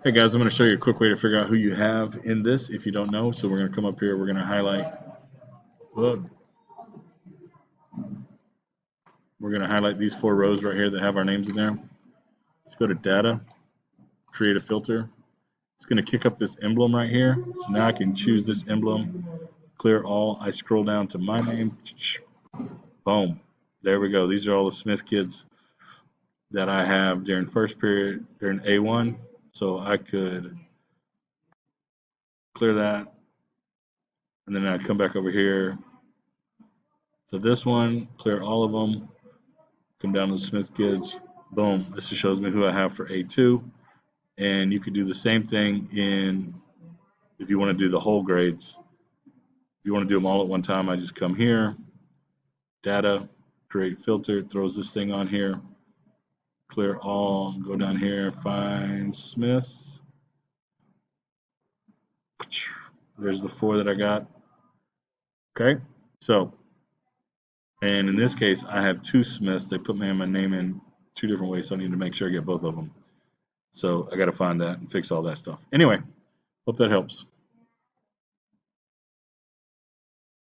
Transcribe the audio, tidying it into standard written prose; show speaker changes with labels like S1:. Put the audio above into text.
S1: Hey guys, I'm going to show you a quick way to figure out who you have in this if you don't know. So we're going to come up here, we're going to highlight, whoa, we're going to highlight these 4 rows right here that have our names in there. Let's go to data, create a filter. It's going to kick up this emblem right here. So now I can choose this emblem, clear all. I scroll down to my name, boom, there we go. These are all the Smith kids that I have during first period, during A1. So I could clear that, and then I come back over here to this one, clear all of them, come down to the Smith kids, boom, this just shows me who I have for A2. And you could do the same thing if you want to do the whole grades. If you want to do them all at one time, I just come here, data, create filter, throws this thing on here, clear all, go down here, find Smith. There's the 4 that I got. Okay, so, and in this case, I have 2 Smiths. They put my name in 2 different ways, so I need to make sure I get both of them. So I got to find that and fix all that stuff. Anyway, hope that helps.